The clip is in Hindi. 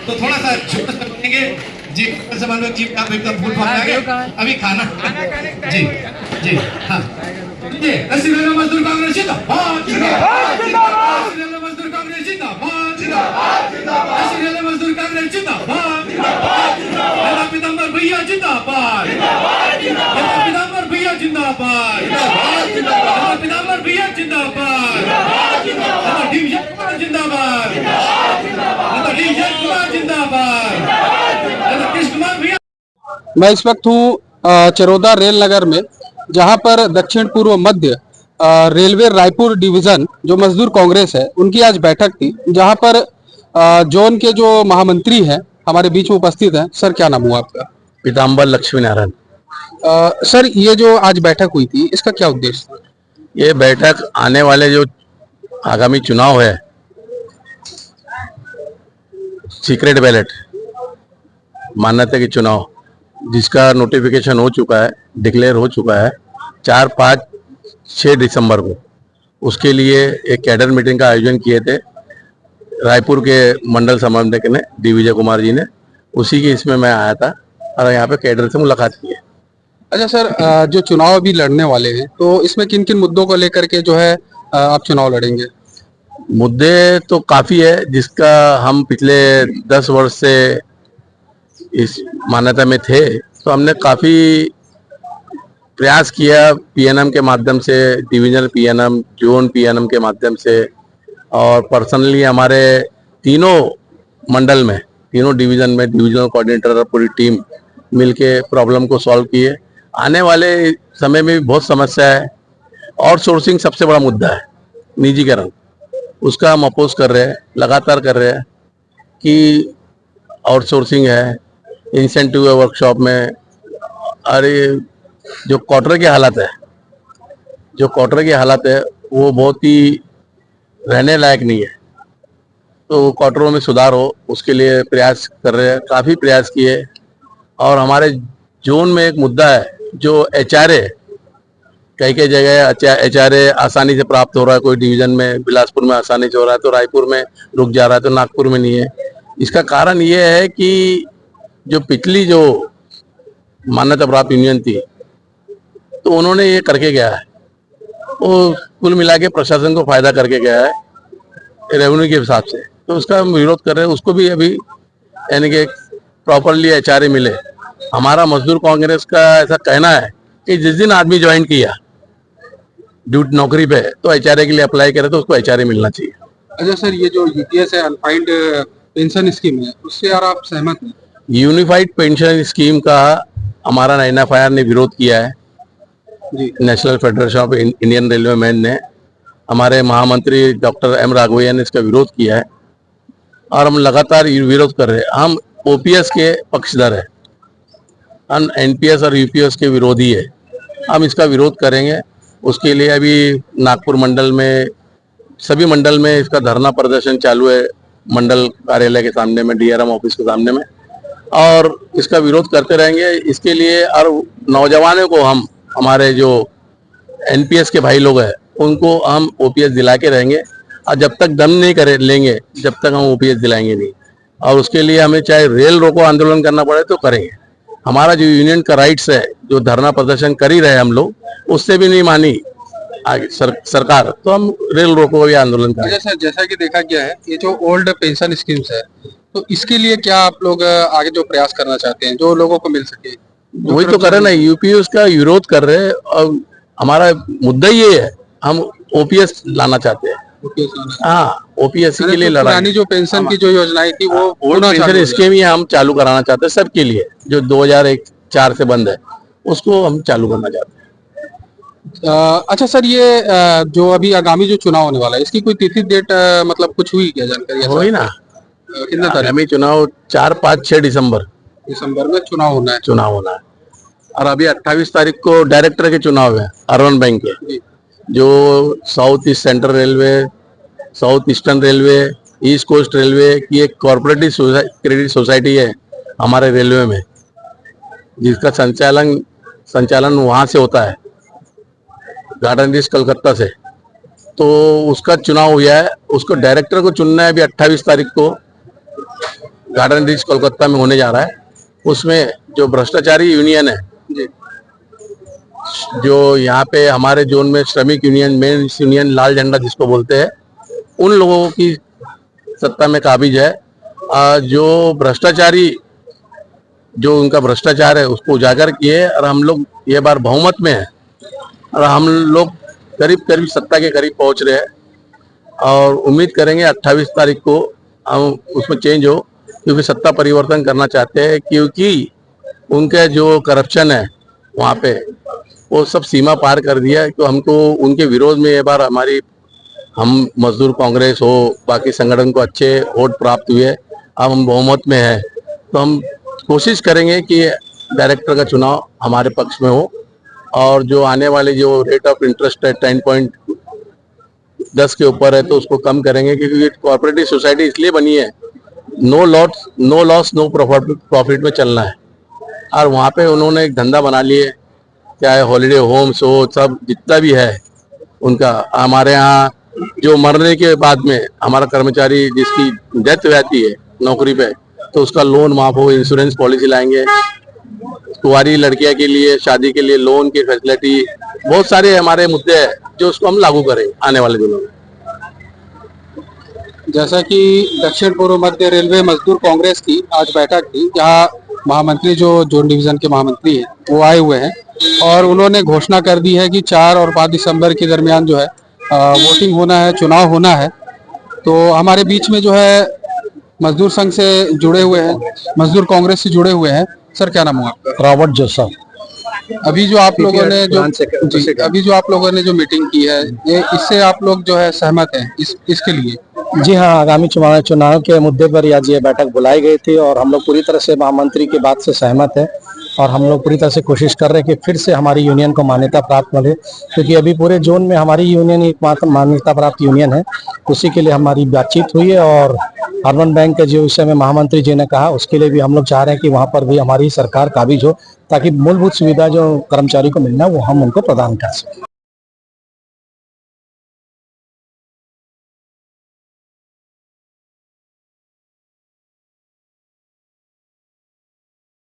तो थोड़ा सा छोटा सा करेंगे जी। मान लो जी आप एकदम फुल फॉर्म में आ गए, अभी खाना जी जी हाँ जी। रेल मजदूर कांग्रेस जिंदाबाद, रेल मजदूर कांग्रेस जिंदाबाद, रेल मजदूर कांग्रेस जिंदाबाद, पीताम्बर भैया जिंदाबाद, पीताम्बर भैया जिंदाबाद, पीताम्बर भैया जिंदाबाद, डिवीजन कुमार जिंदाबाद, डिवीजन कुमार जिंदाबाद, कृष्ण कुमार भैया। मैं इस वक्त हूँ चरोदा रेल नगर में, जहां पर दक्षिण पूर्व मध्य रेलवे रायपुर डिवीजन जो मजदूर कांग्रेस है उनकी आज बैठक थी, जहां पर जोन के जो महामंत्री हैं हमारे बीच में उपस्थित हैं। सर क्या नाम हुआ आपका? पीताम्बर लक्ष्मी नारायण। सर ये जो आज बैठक हुई थी इसका क्या उद्देश्य था? ये बैठक आने वाले जो आगामी चुनाव है, सीक्रेट बैलेट मान्यता के चुनाव, जिसका नोटिफिकेशन हो चुका है, डिक्लेयर हो चुका है 4, 5, 6 दिसंबर को, उसके लिए एक कैडर मीटिंग का आयोजन किए थे रायपुर के मंडल समन्वयक ने, डी विजय कुमार जी ने। उसी के इसमें मैं आया था और यहाँ पे कैडर से मुलाकात की है। अच्छा सर, जो चुनाव अभी लड़ने वाले हैं तो इसमें किन किन मुद्दों को लेकर के जो है आप चुनाव लड़ेंगे? मुद्दे तो काफ़ी है, जिसका हम पिछले 10 वर्ष से इस मान्यता में थे, तो हमने काफ़ी प्रयास किया पीएनएम के माध्यम से, डिविजनल पीएनएम, जोन पीएनएम के माध्यम से, और पर्सनली हमारे तीनों मंडल में, तीनों डिवीजन में डिविजनल कोऑर्डिनेटर और पूरी टीम मिलके प्रॉब्लम को सॉल्व किए। आने वाले समय में भी बहुत समस्या है। आउटसोर्सिंग सबसे बड़ा मुद्दा है, निजीकरण, उसका हम अपोज कर रहे हैं, लगातार कर रहे हैं कि आउटसोर्सिंग है, इंसेंटिव है वर्कशॉप में। अरे जो क्वार्टर की हालत है, जो क्वार्टर की हालत है वो बहुत ही रहने लायक नहीं है, तो क्वार्टरों में सुधार हो उसके लिए प्रयास कर रहे हैं, काफ़ी प्रयास किए। और हमारे जोन में एक मुद्दा है जो एचआरए, कई कई जगह एचआरए आसानी से प्राप्त हो रहा है, कोई डिवीजन में बिलासपुर में आसानी से हो रहा है तो रायपुर में रुक जा रहा है, तो नागपुर में नहीं है। इसका कारण ये है कि जो पिछली जो मान्यता प्राप्त यूनियन थी, तो उन्होंने ये करके गया है, वो कुल मिला के प्रशासन को फायदा करके गया है रेवेन्यू के हिसाब से, तो उसका हम विरोध कर रहे हैं। उसको भी अभी यानी कि प्रॉपरली एचआरए मिले। हमारा मजदूर कांग्रेस का ऐसा कहना है कि जिस दिन आदमी ज्वाइन किया ड्यूटी नौकरी पे, तो एचआरए के लिए अप्लाई करे तो उसको एचआरए मिलना चाहिए। अच्छा सर, ये जो यूपीएस है, अनफाइंड पेंशन स्कीम है, उससे यार आप सहमत हैं? यूनिफाइड पेंशन स्कीम का हमारा एनएफआईआर ने विरोध किया है जी। National federation of Indian railway man ने, हमारे महामंत्री डॉक्टर एम राघवैया ने इसका विरोध किया है और हम लगातार विरोध कर रहे हैं। हम ओपीएस के पक्षधर है, हम एनपीएस और यूपीएस के विरोधी है। हम इसका विरोध करेंगे। उसके लिए अभी नागपुर मंडल में, सभी मंडल में इसका धरना प्रदर्शन चालू है, मंडल कार्यालय के सामने में, डीआरएम ऑफिस के सामने में, और इसका विरोध करते रहेंगे। इसके लिए और नौजवानों को हम, हमारे जो एनपीएस के भाई लोग हैं उनको हम ओपीएस दिला के रहेंगे, और जब तक दम नहीं करे लेंगे जब तक हम ओपीएस दिलाएंगे नहीं। और उसके लिए हमें चाहे रेल रोको आंदोलन करना पड़े तो करेंगे। हमारा जो यूनियन का राइट्स है, जो धरना प्रदर्शन कर ही रहे हम लोग, उससे भी नहीं मानी आगे सरकार, तो हम रेल रोको भी आंदोलन करेंगे। अच्छा सर, जैसा कि देखा गया है ये जो ओल्ड पेंशन स्कीम्स है, तो इसके लिए क्या आप लोग आगे जो प्रयास करना चाहते हैं जो लोगों को मिल सके? वही तो कर रहे ना, यूपी उसका विरोध कर रहे हैं और हमारा मुद्दा ये है, हम ओपीएस लाना चाहते हैं। हाँ, ओपीएस के लिए लड़ा। जो पेंशन की जो योजनाएं थी वो ओल्ड पेंशन स्कीम ही हम चालू कराना चाहते हैं सबके लिए, जो 2004 से बंद है उसको हम चालू करना चाहते हैं। अच्छा सर, ये जो अभी आगामी जो चुनाव होने वाला है, इसकी कोई तिथि डेट मतलब कुछ हुई क्या जानकारी? वही ना, कितने तारीख? आगामी चुनाव 4, 5, 6 दिसंबर में चुनाव होना है। चुनाव होना है। और अभी 28 तारीख को डायरेक्टर के चुनाव है अर्बन बैंक के, जो south east central railway, south eastern railway, east coast railway की एक कॉर्पोरेटिव क्रेडिट सोसाइटी है हमारे रेलवे में, जिसका संचालन वहाँ से होता है, गार्डन रिच कलकत्ता से। तो उसका चुनाव हुआ है, उसको डायरेक्टर को चुनना है अभी 28 तारीख को गार्डन रिच कोलकाता में होने जा रहा है, उसमें जो भ्रष्टाचारी यूनियन है, जो यहाँ पे हमारे जोन में श्रमिक यूनियन, मेन यूनियन, लाल झंडा जिसको बोलते हैं, उन लोगों की सत्ता में काबिज है। जो भ्रष्टाचारी, जो उनका भ्रष्टाचार है उसको उजागर किए, और हम लोग ये बार बहुमत में है, और हम लोग करीब करीब सत्ता के करीब पहुंच रहे हैं, और उम्मीद करेंगे 28 तारीख को हम उसमें चेंज हो, क्योंकि सत्ता परिवर्तन करना चाहते हैं, क्योंकि उनके जो करप्शन है वहाँ पे वो सब सीमा पार कर दिया है। तो हमको उनके विरोध में ये बार हम मजदूर कांग्रेस हो, बाकी संगठन को अच्छे वोट प्राप्त हुए, अब हम बहुमत में है, तो हम कोशिश करेंगे कि डायरेक्टर का चुनाव हमारे पक्ष में हो, और जो आने वाले जो रेट ऑफ इंटरेस्ट है 10.10 के ऊपर है, तो उसको कम करेंगे, क्योंकि कोऑपरेटिव सोसाइटी इसलिए बनी है, नो लॉस नो प्रॉफिट में चलना है। और वहाँ पे उन्होंने एक धंधा बना लिए, चाहे हॉलीडे होम्स हो, सब जितना भी है उनका। हमारे यहाँ जो मरने के बाद में हमारा कर्मचारी जिसकी डेथ हो जाती है नौकरी पे, तो उसका लोन माफ हो, इंश्योरेंस पॉलिसी लाएंगे, कुंवारी लड़कियां के लिए शादी के लिए लोन की फैसिलिटी, बहुत सारे हमारे मुद्दे हैं जो उसको हम लागू करें आने वाले दिनों में। जैसा कि दक्षिण पूर्व मध्य रेलवे मजदूर कांग्रेस की आज बैठक थी, जहां महामंत्री जो जोन डिवीजन के महामंत्री हैं वो आए हुए हैं, और उन्होंने घोषणा कर दी है कि 4 और 5 दिसंबर के दरमियान जो है वोटिंग होना है, चुनाव होना है। तो हमारे बीच में जो है मजदूर संघ से जुड़े हुए हैं, मजदूर कांग्रेस से जुड़े हुए हैं। सर, क्या नाम है आपका? Robert Joseph. अभी जो आप लोगों ने जो मीटिंग की है, ये इससे आप लोग जो है सहमत हैं इसके लिए? जी हाँ, आगामी चुनाव के मुद्दे पर आज ये बैठक बुलाई गई थी, और हम लोग पूरी तरह से महामंत्री की बात से सहमत है, और हम लोग पूरी तरह से कोशिश कर रहे हैं कि फिर से हमारी यूनियन को मान्यता प्राप्त मिले, क्योंकि अभी पूरे जोन में हमारी यूनियन एकमात्र मान्यता प्राप्त यूनियन है। उसी के लिए हमारी बातचीत हुई है, और अर्बन बैंक के जो विषय में महामंत्री जी ने कहा, उसके लिए भी हम लोग चाह रहे हैं कि वहाँ पर भी हमारी सरकार काबिज हो, ताकि मूलभूत सुविधा जो कर्मचारी को मिलना है वो हम उनको प्रदान कर सकें।